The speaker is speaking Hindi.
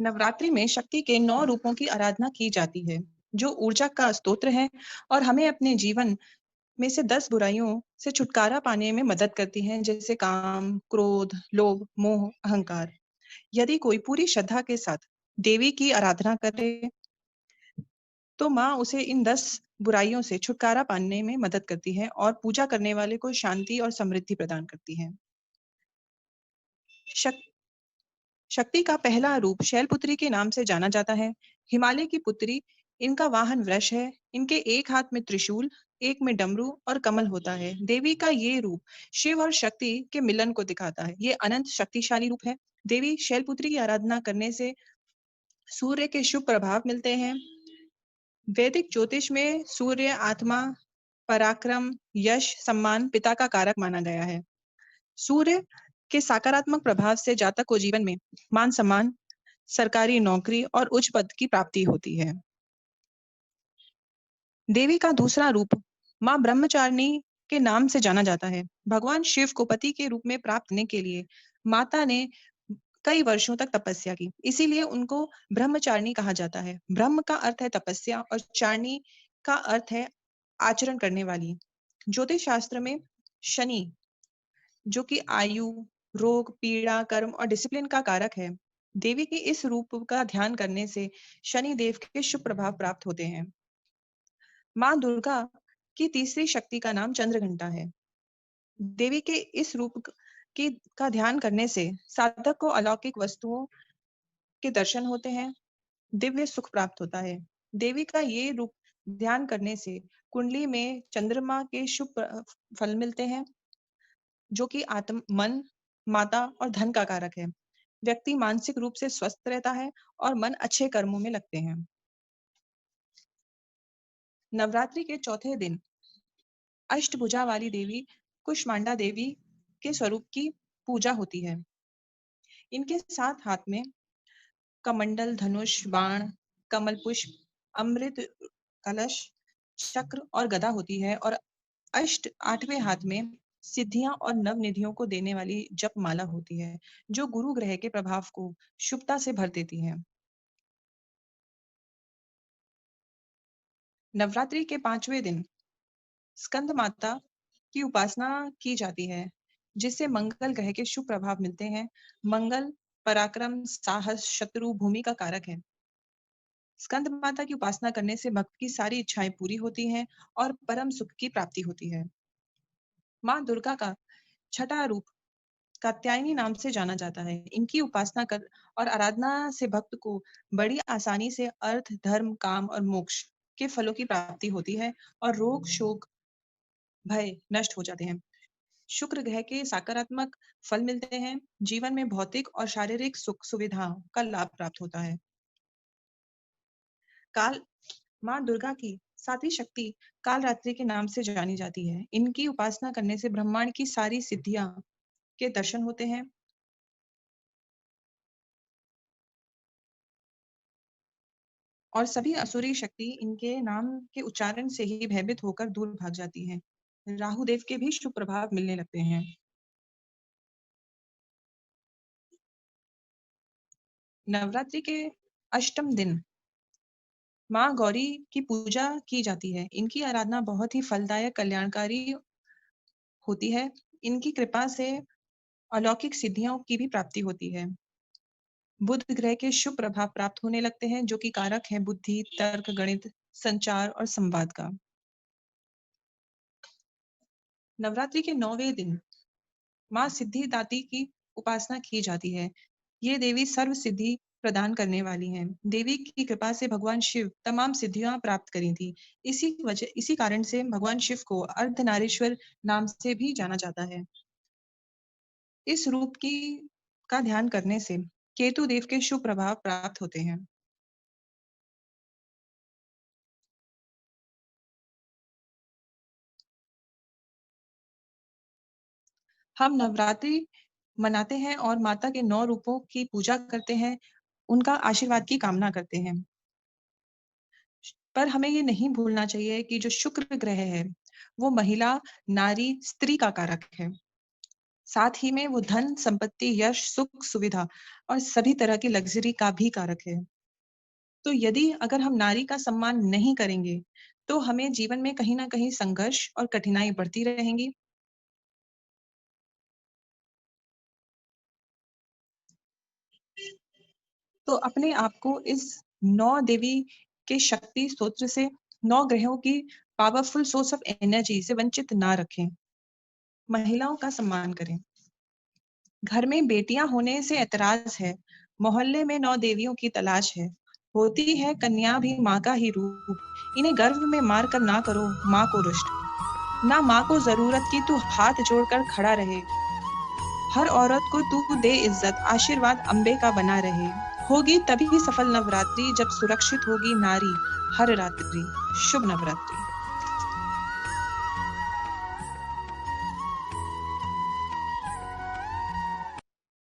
नवरात्रि में शक्ति के 9 रूपों की आराधना की जाती है, जो ऊर्जा का स्तोत्र है और हमें अपने जीवन में से 10 बुराइयों से छुटकारा पाने में मदद करती हैं, जैसे काम, क्रोध, लोभ, मोह, अहंकार। यदि कोई पूरी श्रद्धा के साथ देवी की आराधना करे, तो माँ उसे इन 10 बुराइयों से छुटकारा पाने में मदद करती है और पूजा करने वाले को शांति और समृद्धि प्रदान करती है। शक शक्ति का पहला रूप शैलपुत्री के नाम से जाना जाता है। हिमालय की पुत्री, इनका वाहन वृष है। इनके एक हाथ में त्रिशूल, एक में डमरू और कमल होता है। देवी का ये रूप शिव और शक्ति के मिलन को दिखाता है। ये अनंत शक्तिशाली रूप है। देवी शैलपुत्री की आराधना करने से सूर्य के शुभ प्रभाव मिलते हैं। वैदिक ज्योतिष में सूर्य आत्मा, पराक्रम, यश, सम्मान, पिता का कारक माना गया है। सूर्य के सकारात्मक प्रभाव से जातक को जीवन में मान सम्मान, सरकारी नौकरी और उच्च पद की प्राप्ति होती है। देवी का दूसरा रूप मां ब्रह्मचारिणी के नाम से जाना जाता है। भगवान शिव को पति के रूप में प्राप्त करने के लिए माता ने कई वर्षों तक तपस्या की, इसीलिए उनको ब्रह्मचारिणी कहा जाता है। ब्रह्म का अर्थ है तपस्या और चारिणी का अर्थ है आचरण करने वाली। ज्योतिष शास्त्र में शनि, जो कि आयु, रोग, पीड़ा, कर्म और डिसिप्लिन का कारक है, देवी के इस रूप का ध्यान करने से शनि देव के शुभ प्रभाव प्राप्त होते हैं। माँ दुर्गा की तीसरी शक्ति का नाम चंद्रघंटा है। देवी के इस रूप की का ध्यान करने से साधक को अलौकिक वस्तुओं के दर्शन होते हैं, दिव्य सुख प्राप्त होता है। देवी का ये रूप ध्यान करने से कुंडली में चंद्रमा के शुभ फल मिलते हैं, जो कि मन, माता और धन का कारक है। व्यक्ति मानसिक रूप से स्वस्थ रहता है और मन अच्छे कर्मों में लगते हैं। नवरात्रि के चौथे दिन अष्टभुजा वाली देवी कुष्मांडा देवी के स्वरूप की पूजा होती है। इनके 7 हाथ में कमंडल, धनुष, बाण, कमल पुष्प, अमृत कलश, चक्र और गदा होती है और 8वें हाथ में सिद्धियां और नव निधियों को देने वाली जप माला होती है, जो गुरु ग्रह के प्रभाव को शुभता से भर देती है। नवरात्रि के 5वें दिन स्कंद माता की उपासना की जाती है, जिससे मंगल ग्रह के शुभ प्रभाव मिलते हैं। मंगल पराक्रम, साहस, शत्रु, भूमि का कारक है। स्कंद माता की उपासना करने से भक्त की सारी इच्छाएं पूरी होती हैं और परम सुख की प्राप्ति होती है। माँ दुर्गा का छठा रूप कात्यायनी नाम से जाना जाता है। इनकी उपासना कर और आराधना से भक्त को बड़ी आसानी से अर्थ, धर्म, काम और मोक्ष के फलों की प्राप्ति होती है और रोग, शोक, भय नष्ट हो जाते हैं। शुक्र ग्रह के सकारात्मक फल मिलते हैं। जीवन में भौतिक और शारीरिक सुख सुविधाओं का लाभ प्राप्त होता है। काल माँ दुर्गा की सातवीं शक्ति कालरात्रि के नाम से जानी जाती है। इनकी उपासना करने से ब्रह्मांड की सारी सिद्धियां के दर्शन होते हैं। और सभी असुरी शक्ति इनके नाम के उच्चारण से ही भयभीत होकर दूर भाग जाती हैं। राहु देव के भी शुभ प्रभाव मिलने लगते हैं। नवरात्रि के अष्टम दिन माँ गौरी की पूजा की जाती है। इनकी आराधना बहुत ही फलदायक, कल्याणकारी होती है। इनकी कृपा से अलौकिक सिद्धियों की भी प्राप्ति होती है। बुध ग्रह के शुभ प्रभाव प्राप्त होने लगते हैं, जो कि कारक है बुद्धि, तर्क, गणित, संचार और संवाद का। नवरात्रि के 9वें दिन माँ सिद्धिदात्री की उपासना की जाती है। ये देवी सर्व सिद्धि प्रदान करने वाली हैं। देवी की कृपा से भगवान शिव तमाम सिद्धियां प्राप्त करी थी। इसी कारण से भगवान शिव को अर्धनारीश्वर नाम से भी जाना जाता है। इस रूप की का ध्यान करने से केतु देव के शुभ प्रभाव प्राप्त होते हैं। हम नवरात्रि मनाते हैं और माता के 9 रूपों की पूजा करते हैं, उनका आशीर्वाद की कामना करते हैं। पर हमें ये नहीं भूलना चाहिए कि जो शुक्र ग्रह है, वो महिला, नारी, स्त्री का कारक है। साथ ही में वो धन, संपत्ति, यश, सुख, सुविधा और सभी तरह की लग्ज़री का भी कारक है। तो यदि अगर हम नारी का सम्मान नहीं करेंगे, तो हमें जीवन में कहीं न कहीं संघर्ष और कठिनाई बढ़ती रहेंगी। तो अपने आप को इस 9 देवी के शक्ति स्तोत्र से 9 ग्रहों की पावरफुल सोर्स ऑफ एनर्जी से वंचित ना रखें। महिलाओं का सम्मान करें। घर में बेटियां होने से ऐतराज है। मोहल्ले में 9 देवियों की तलाश है। होती है कन्या भी माँ का ही रूप। इन्हें गर्भ में मार कर ना करो माँ को रुष्ट। ना माँ को जरूरत की तू हाथ जोड़कर खड़ा रहे। हर औरत को तू दे इज्जत, आशीर्वाद अम्बे का बना रहे। होगी तभी सफल नवरात्रि जब सुरक्षित होगी नारी हर रात्रि। शुभ नवरात्रि।